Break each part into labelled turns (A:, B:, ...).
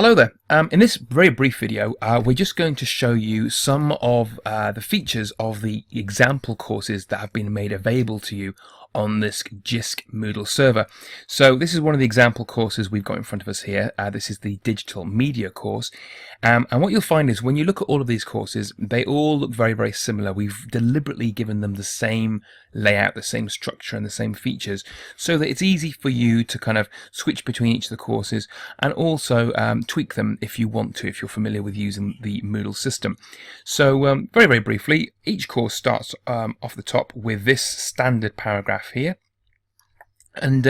A: Hello there. In this very brief video, we're just going to show you some of the features of the example courses that have been made available to you on this Jisc Moodle server. So this is one of the example courses we've got in front of us here. This is the digital media course. And what you'll find is when you look at all of these courses, they all look very, very similar. We've deliberately given them the same layout, the same structure and the same features so that it's easy for you to kind of switch between each of the courses and also tweak them if you want to, if you're familiar with using the Moodle system. So very, very briefly, each course starts off the top with this standard paragraph here. And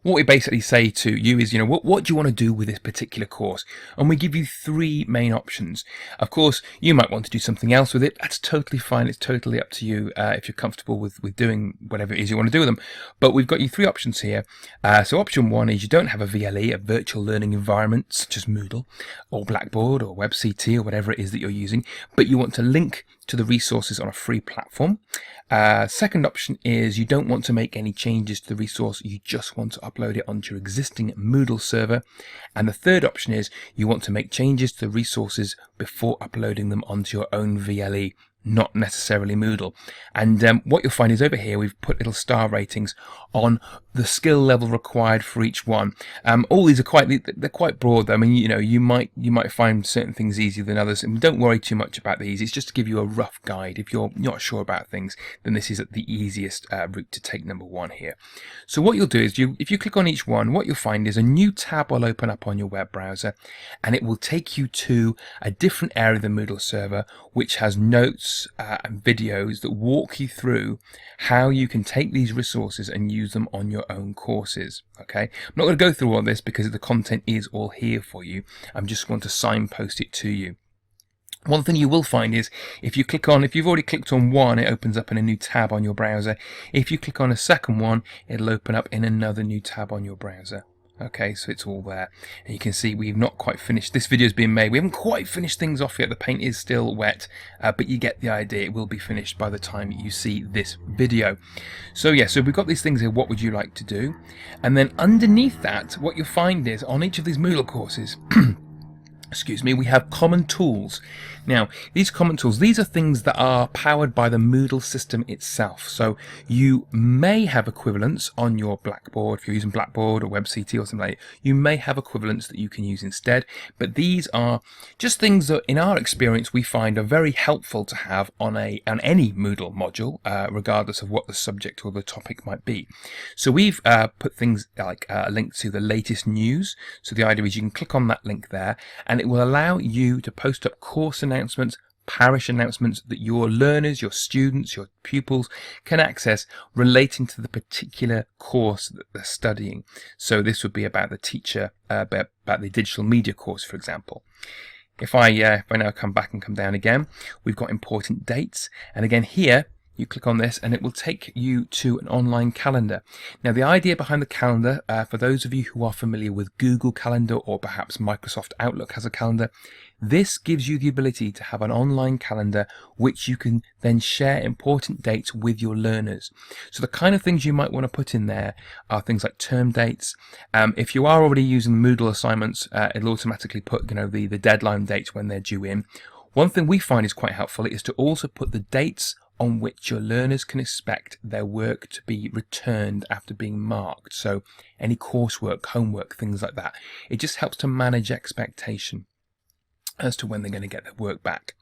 A: what we basically say to you is, what do you want to do with this particular course? And we give you three main options. Of course, you might want to do something else with it. That's totally fine. It's totally up to you if you're comfortable with doing whatever it is you want to do with them. But we've got you three options here. So option one is you don't have a VLE, a virtual learning environment, such as Moodle or Blackboard or WebCT or whatever it is that you're using, but you want to link to the resources on a free platform. Second option is you don't want to make any changes to the resource, you just want to upload it onto your existing Moodle server. And the third option is you want to make changes to the resources before uploading them onto your own VLE, not necessarily Moodle. And what you'll find is over here we've put little star ratings on the skill level required for each one. All these are they're quite broad. I mean, you might find certain things easier than others, and don't worry too much about these. It's just to give you a rough guide. If you're not sure about things, then this is the easiest route to take, number one here. So what you'll do is if you click on each one, what you'll find is a new tab will open up on your web browser, and it will take you to a different area of the Moodle server which has notes and videos that walk you through how you can take these resources and use them on your own courses. Okay, I'm not going to go through all this because the content is all here for you. I'm just going to signpost it to you. One thing you will find is if you've already clicked on one, it opens up in a new tab on your browser. If you click on a second one, it'll open up in another new tab on your browser. Okay, so it's all there, and you can see we've not quite finished. This video is being made. We haven't quite finished things off yet. The paint is still wet, but you get the idea. It will be finished by the time you see this video. So yeah, so we've got these things here. What would you like to do? And then underneath that, what you'll find is on each of these Moodle courses, excuse me, we have common tools. Now, these common tools, these are things that are powered by the Moodle system itself. So you may have equivalents on your Blackboard, if you're using Blackboard or WebCT or something like that, you may have equivalents that you can use instead. But these are just things that, in our experience, we find are very helpful to have on any Moodle module, regardless of what the subject or the topic might be. So we've put things like a link to the latest news. So the idea is you can click on that link there, and it will allow you to post up course announcements, parish announcements that your learners, your students, your pupils can access relating to the particular course that they're studying. So this would be about the teacher, about the digital media course, for example. If I now come back and come down again, we've got important dates, and again here you click on this and it will take you to an online calendar. Now the idea behind the calendar, for those of you who are familiar with Google Calendar or perhaps Microsoft Outlook has a calendar, this gives you the ability to have an online calendar which you can then share important dates with your learners. So the kind of things you might want to put in there are things like term dates. If you are already using Moodle assignments, it'll automatically put the deadline dates when they're due in. One thing we find is quite helpful is to also put the dates on which your learners can expect their work to be returned after being marked. So any coursework, homework, things like that. It just helps to manage expectation as to when they're going to get their work back.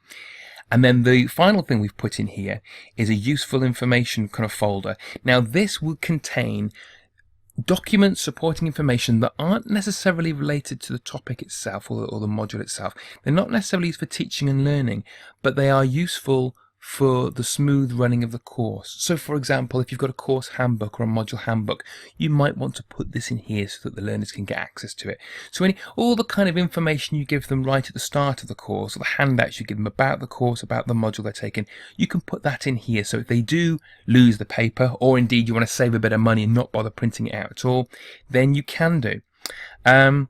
A: And then the final thing we've put in here is a useful information kind of folder. Now this will contain documents supporting information that aren't necessarily related to the topic itself or the module itself. They're not necessarily used for teaching and learning, but they are useful for the smooth running of the course. So for example, if you've got a course handbook or a module handbook, you might want to put this in here so that the learners can get access to it. So all the kind of information you give them right at the start of the course, or the handouts you give them about the course, about the module they're taking, you can put that in here. So if they do lose the paper, or indeed you want to save a bit of money and not bother printing it out at all, then you can do. So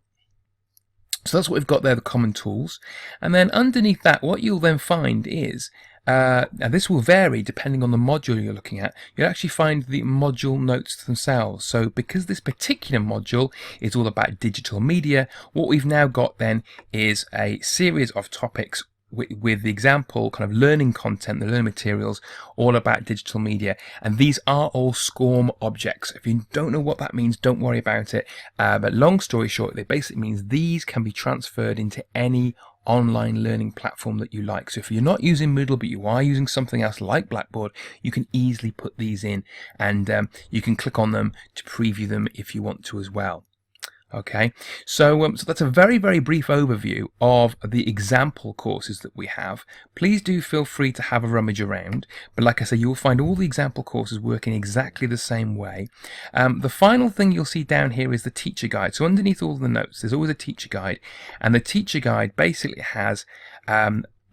A: that's what we've got there, the common tools. And then underneath that, what you'll then find is and this will vary depending on the module you're looking at. You'll actually find the module notes themselves. So because this particular module is all about digital media, what we've now got then is a series of topics with the example kind of learning content, the learning materials, all about digital media. And these are all SCORM objects. If you don't know what that means, don't worry about it. But long story short, it basically means these can be transferred into any online learning platform that you like. So if you're not using Moodle, but you are using something else like Blackboard, you can easily put these in, and you can click on them to preview them if you want to as well. Okay, so that's a very, very brief overview of the example courses that we have. Please do feel free to have a rummage around, but like I say, you'll find all the example courses working exactly the same way. The final thing you'll see down here is the teacher guide. So underneath all the notes, there's always a teacher guide, and the teacher guide basically has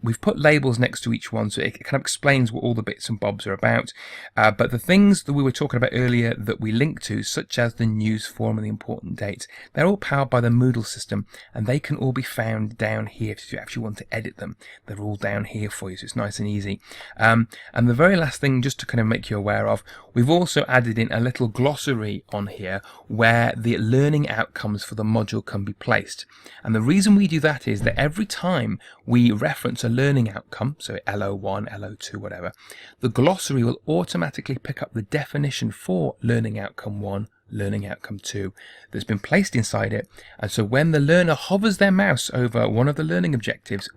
A: we've put labels next to each one, so it kind of explains what all the bits and bobs are about. But the things that we were talking about earlier that we link to, such as the news forum and the important dates, they're all powered by the Moodle system, and they can all be found down here if you actually want to edit them. They're all down here for you, so it's nice and easy. And the very last thing, just to kind of make you aware of, we've also added in a little glossary on here where the learning outcomes for the module can be placed. And the reason we do that is that every time we reference a learning outcome, so LO1, LO2, whatever, the glossary will automatically pick up the definition for learning outcome 1, learning outcome 2 that's been placed inside it. And so when the learner hovers their mouse over one of the learning objectives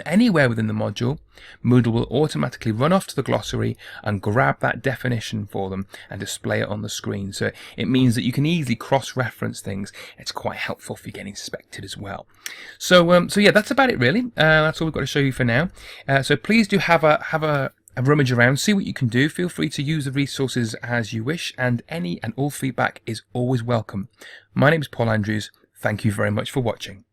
A: anywhere within the module, Moodle will automatically run off to the glossary and grab that definition for them and display it on the screen. So it means that you can easily cross-reference things. It's quite helpful if you're getting inspected as well. So yeah, that's about it really. That's all we've got to show you for now. So please do have a rummage around, see what you can do. Feel free to use the resources as you wish, and any and all feedback is always welcome. My name is Paul Andrews. Thank you very much for watching.